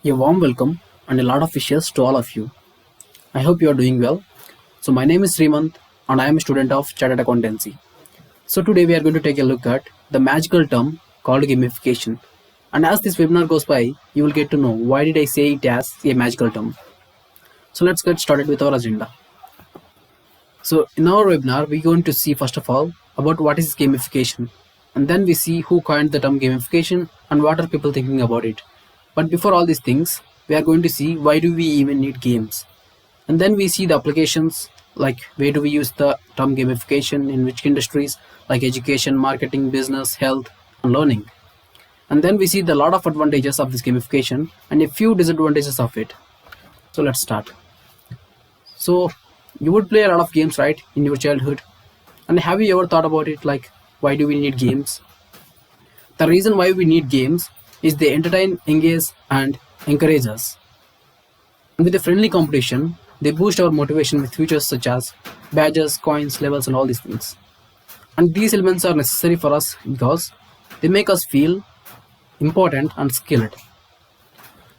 A warm welcome and a lot of wishes to all of you. I hope you are doing well. So, my name is Srimant and I am a student of Chartered Accountancy. So, today we are going to take a look at the magical term called gamification. And as this webinar goes by, you will get to know why did I say it as a magical term. So, let's get started with our agenda. So, in our webinar, we're going to see first of all about what is gamification. And then we see who coined the term gamification and what are people thinking about it. But before all these things, we are going to see why do we even need games. And then we see the applications like where do we use the term gamification in which industries like education, marketing, business, health, and learning. And then we see the lot of advantages of this gamification and a few disadvantages of it. So let's start. So you would play a lot of games, right, in your childhood. And have you ever thought about it like why do we need games? The reason why we need games is they entertain, engage, and encourage us. And with a friendly competition, they boost our motivation with features such as badges, coins, levels, and all these things. And these elements are necessary for us because they make us feel important and skilled.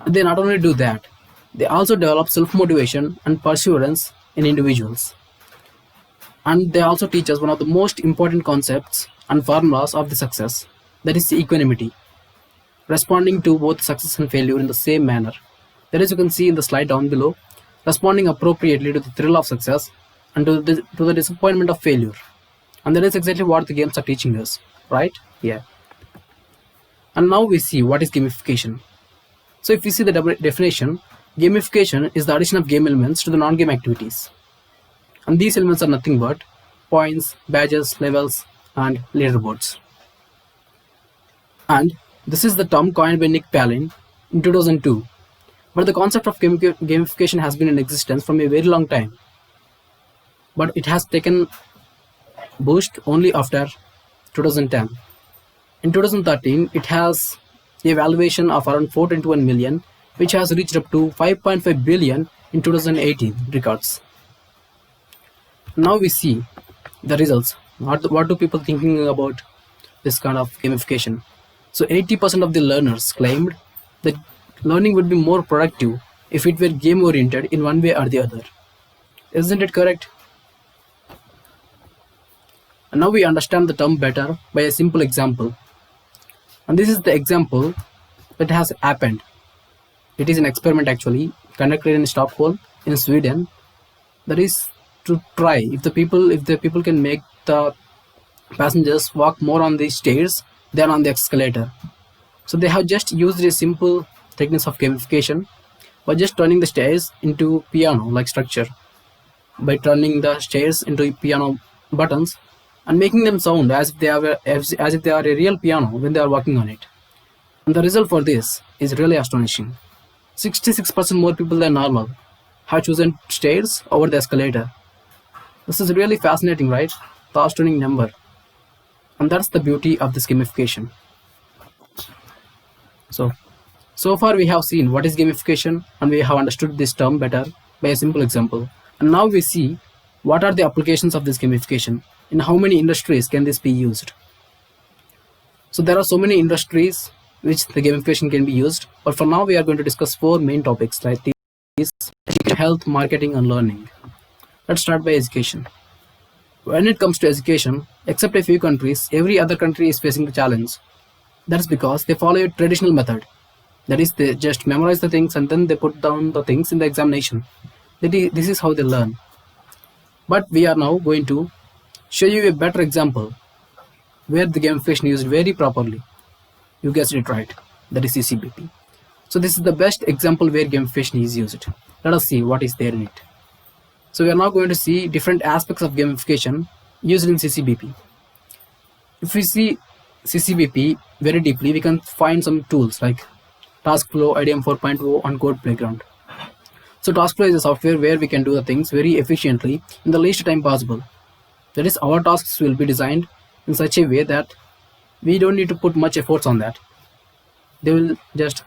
And they not only do that, they also develop self motivation and perseverance in individuals. And they also teach us one of the most important concepts and formulas of the success, that is equanimity, responding to both success and failure in the same manner. That is, you can see in the slide down below, responding appropriately to the thrill of success and to the disappointment of failure. And that is exactly what the games are teaching us, right? Yeah. And now we see what is gamification. So if we see the definition, gamification is the addition of game elements to the non-game activities. And these elements are nothing but points, badges, levels, and leaderboards. And this is the term coined by Nick Palin in 2002. But the concept of gamification has been in existence from a very long time. But it has taken boost only after 2010. In 2013, it has a valuation of around 421 million, which has reached up to 5.5 billion in 2018 records. Now we see the results. What do people thinking about this kind of gamification? So 80% of the learners claimed that learning would be more productive if it were game oriented in one way or the other. Isn't it correct? And now we understand the term better by a simple example. And this is the example that has happened. It is an experiment actually conducted in Stockholm in Sweden. That is to try if the people can make the passengers walk more on the stairs than on the escalator. So they have just used a simple techniques of gamification by just turning the stairs into piano like structure, by turning the stairs into piano buttons and making them sound as if they are a real piano when they are walking on it. And the result for this is really astonishing. 66% more people than normal have chosen stairs over the escalator. This is really fascinating, right? The astonishing number. And that's the beauty of this gamification. So far we have seen what is gamification and we have understood this term better by a simple example. And now we see what are the applications of this gamification. In how many industries can this be used? So there are so many industries which the gamification can be used. But for now we are going to discuss four main topics like these: health, marketing, and learning. Let's start by education. When it comes to education, except a few countries, every other country is facing the challenge. That's because they follow a traditional method. That is, they just memorize the things and then they put down the things in the examination. This is how they learn. But we are now going to show you a better example where the gamification is used very properly. You guessed it right. That is CCBP. So this is the best example where gamification is used. Let us see what is there in it. So we are now going to see different aspects of gamification used in CCBP. If we see CCBP very deeply, we can find some tools like TaskFlow, IDM 4.0, and Code Playground. So TaskFlow is a software where we can do the things very efficiently in the least time possible. That is, our tasks will be designed in such a way that we don't need to put much efforts on that. They will just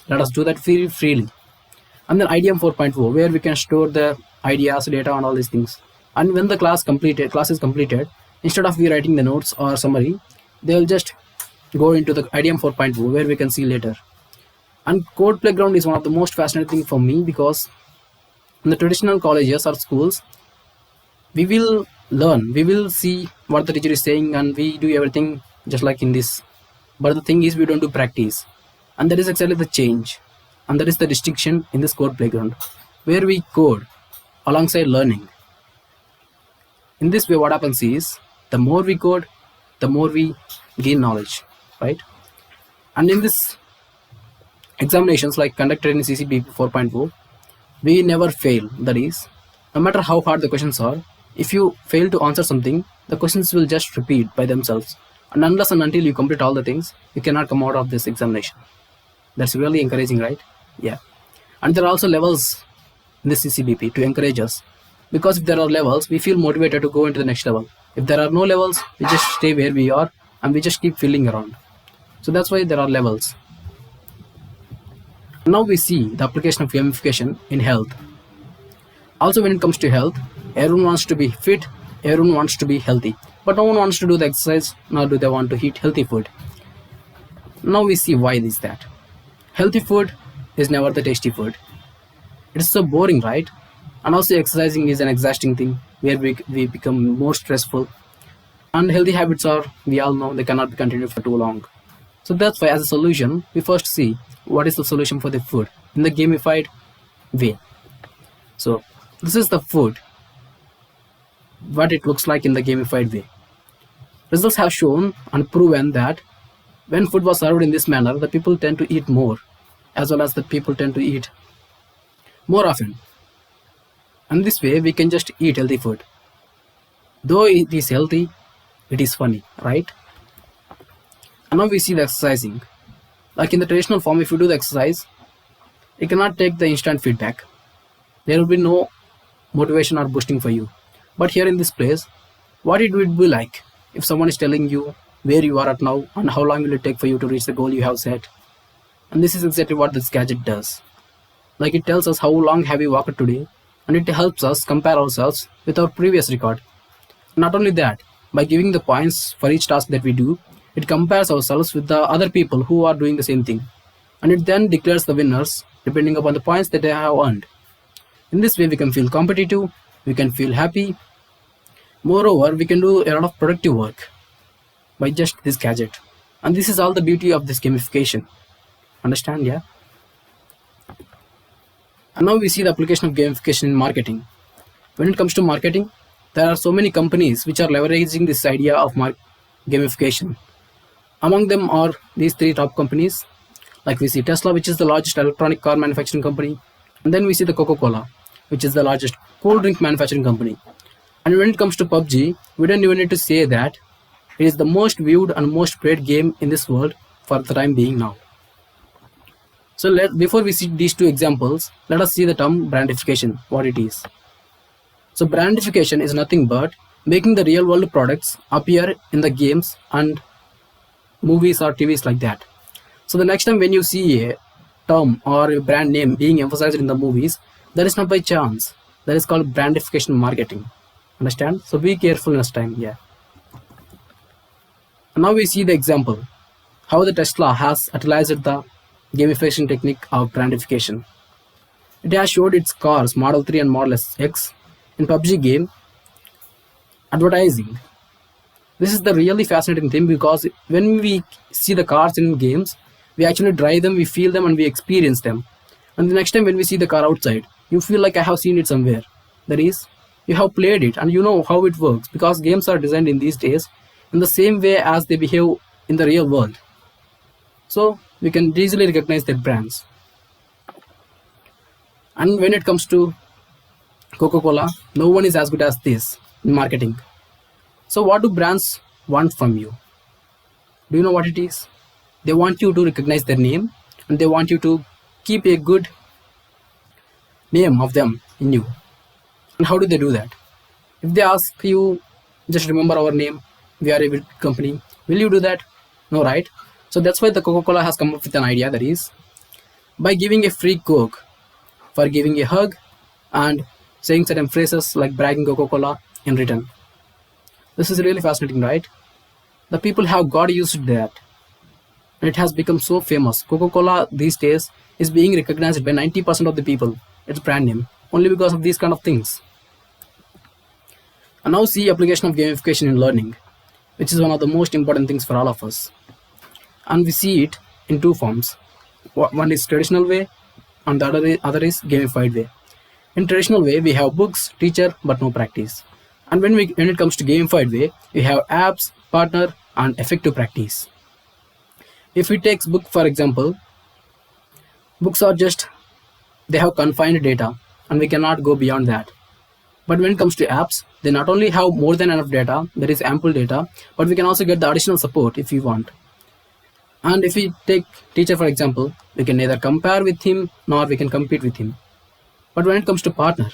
let us do that very freely. And then IDM 4.0, where we can store the ideas, data, and all these things. And when the class is completed, instead of we writing the notes or summary, they will just go into the IDM 4.0 where we can see later. And code playground is one of the most fascinating thing for me because in the traditional colleges or schools, we will learn, we will see what the teacher is saying, and we do everything just like in this. But the thing is, we don't do practice, and that is exactly the change, and that is the distinction in this code playground, where we code alongside learning. In this way, what happens is the more we code, the more we gain knowledge, right? And in this examinations like conducted in CCP 4.0, we never fail. That is, no matter how hard the questions are, if you fail to answer something, the questions will just repeat by themselves. And unless and until you complete all the things, you cannot come out of this examination. That's really encouraging, right? Yeah. And there are also levels in the CCBP to encourage us. Because if there are levels, we feel motivated to go into the next level. If there are no levels, we just stay where we are and we just keep filling around. So that's why there are levels. Now we see the application of gamification in health. Also, when it comes to health, everyone wants to be fit, everyone wants to be healthy, but no one wants to do the exercise, nor do they want to eat healthy food. Now we see why is that. Healthy food is never the tasty food. It's so boring, right? And also, exercising is an exhausting thing where we become more stressful. And healthy habits are, we all know, they cannot be continued for too long. So that's why, as a solution, we first see what is the solution for the food in the gamified way. So this is the food, what it looks like in the gamified way. Results have shown and proven that when food was served in this manner, the people tend to eat more, as well as the people tend to eat more often. And this way, we can just eat healthy food. Though it is healthy, it is funny, right? And now we see the exercising. Like in the traditional form, if you do the exercise, you cannot take the instant feedback. There will be no motivation or boosting for you. But here in this place, what it would be like if someone is telling you where you are at now and how long will it take for you to reach the goal you have set. And this is exactly what this gadget does. Like it tells us how long have we walked today, and it helps us compare ourselves with our previous record. Not only that, by giving the points for each task that we do, it compares ourselves with the other people who are doing the same thing. And it then declares the winners depending upon the points that they have earned. In this way, we can feel competitive, we can feel happy. Moreover, we can do a lot of productive work by just this gadget. And this is all the beauty of this gamification. Understand, yeah? And now we see the application of gamification in marketing. When it comes to marketing, there are so many companies which are leveraging this idea of gamification. Among them are these three top companies. Like we see Tesla, which is the largest electronic car manufacturing company. And then we see the Coca-Cola, which is the largest cold drink manufacturing company. And when it comes to PUBG, we don't even need to say that it is the most viewed and most played game in this world for the time being now. So before we see these two examples, let us see the term brandification, what it is. So brandification is nothing but making the real world products appear in the games and movies or TVs like that. So the next time when you see a term or a brand name being emphasized in the movies, that is not by chance. That is called brandification marketing. Understand? So be careful next time. Yeah. And now we see the example how the Tesla has utilized the gamification technique of brandification. It has showed its cars Model 3 and Model X in PUBG game advertising. This is the really fascinating thing because when we see the cars in games, we actually drive them, we feel them, and we experience them. And the next time when we see the car outside, you feel like I have seen it somewhere. That is, you have played it and you know how it works because games are designed in these days in the same way as they behave in the real world. So we can easily recognize their brands. And when it comes to Coca-Cola, no one is as good as this in marketing. So what do brands want from you? Do you know what it is? They want you to recognize their name and they want you to keep a good name of them in you. And how do they do that? If they ask you, just remember our name, we are a big company, will you do that? No, right? So that's why the Coca-Cola has come up with an idea, that is, by giving a free Coke for giving a hug and saying certain phrases like bragging Coca-Cola in return. This is really fascinating, right? The people have got used to that. and it has become so famous. Coca-Cola these days is being recognized by 90% of the people, its brand name, only because of these kind of things. And now see application of gamification in learning, which is one of the most important things for all of us. And we see it in two forms. One is traditional way, and the other is gamified way. In traditional way, we have books, teacher, but no practice. And when it comes to gamified way, we have apps, partner, and effective practice. If we take book for example, books are just, they have confined data, and we cannot go beyond that. But when it comes to apps, they not only have more than enough data, there is ample data, but we can also get the additional support if we want. And if we take teacher for example, we can neither compare with him nor we can compete with him. But when it comes to partner,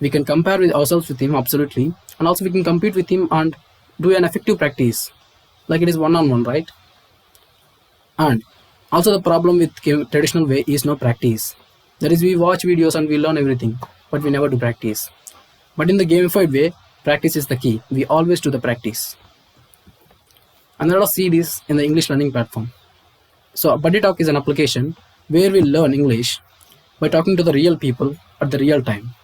we can compare with ourselves with him absolutely, and also we can compete with him and do an effective practice, like it is one-on-one, right? And also the problem with traditional way is no practice. That is, we watch videos and we learn everything, but we never do practice. But in the gamified way, practice is the key. We always do the practice. And let us see this in the English learning platform. So Buddy Talk is an application where we learn English by talking to the real people at the real time.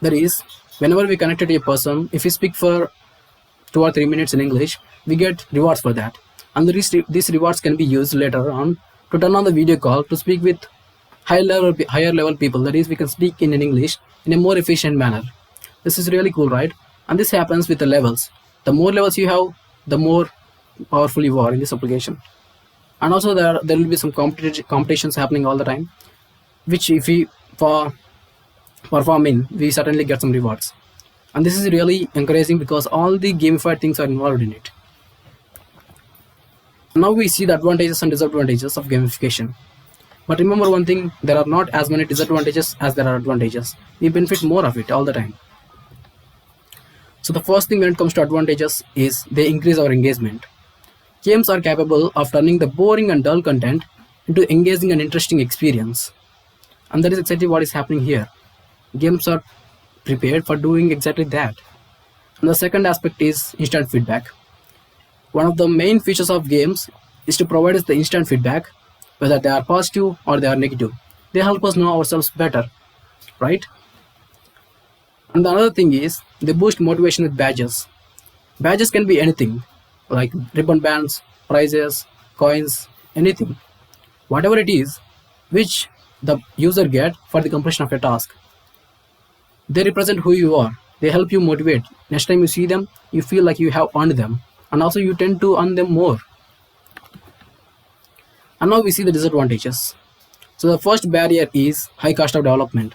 That is, whenever we connect to a person, if we speak for 2 or 3 minutes in English, we get rewards for that. And these rewards can be used later on to turn on the video call to speak with higher level people. That is, we can speak in English in a more efficient manner. This is really cool, right? And this happens with the levels. The more levels you have, the more powerful you are in this application. And also there will be some competitions happening all the time, which if we perform in, we certainly get some rewards. And this is really encouraging because all the gamified things are involved in it. Now we see the advantages and disadvantages of gamification. But remember one thing, there are not as many disadvantages as there are advantages. We benefit more of it all the time. So the first thing when it comes to advantages is they increase our engagement. Games are capable of turning the boring and dull content into engaging and interesting experience. And that is exactly what is happening here. Games are prepared for doing exactly that. And the second aspect is instant feedback. One of the main features of games is to provide us the instant feedback, whether they are positive or they are negative. They help us know ourselves better, right? And the other thing is they boost motivation with badges. Badges can be anything, like ribbon bands, prizes, coins, anything. Whatever it is, which the user get for the completion of a task. They represent who you are. They help you motivate. Next time you see them, you feel like you have earned them. And also you tend to earn them more. And now we see the disadvantages. So the first barrier is high cost of development.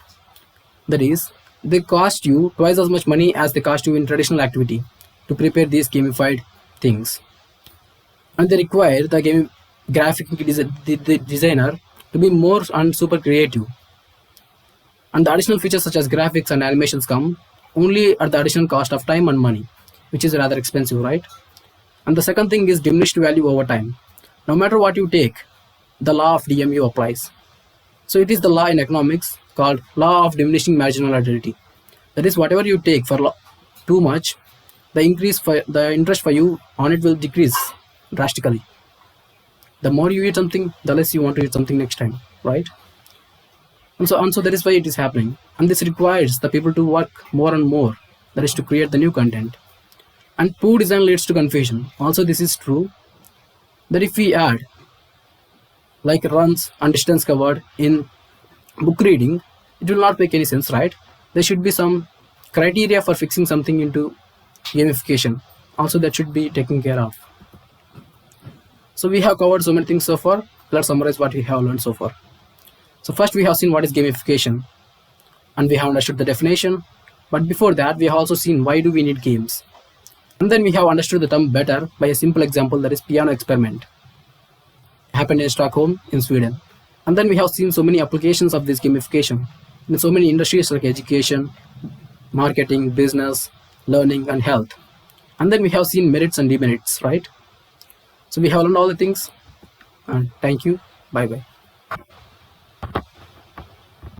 That is, they cost you twice as much money as they cost you in traditional activity to prepare these gamified things. And they require the graphic the designer to be more and super creative. And the additional features such as graphics and animations come only at the additional cost of time and money, which is rather expensive, right? And the second thing is diminished value over time. No matter what you take, the law of DMU applies. So it is the law in economics called law of diminishing marginality. That is, whatever you take for too much, the interest for you on it will decrease drastically. The more you eat something, the less you want to eat something next time, right? And so that is why it is happening. And this requires the people to work more and more, that is to create the new content. And poor design leads to confusion. Also this is true, that if we add like runs and distance covered in book reading, it will not make any sense, right? There should be some criteria for fixing something into gamification. Also that should be taken care of. So we have covered so many things so far. Let's summarize what we have learned so far. So first we have seen what is gamification, and we have understood the definition. But before that, we have also seen why do we need games. And then we have understood the term better by a simple example, that is piano experiment. Happened in Stockholm in Sweden. And then we have seen so many applications of this gamification in so many industries like education, marketing, business, learning, and health. And then we have seen merits and demerits, right? So we have learned all the things. And thank you. Bye bye.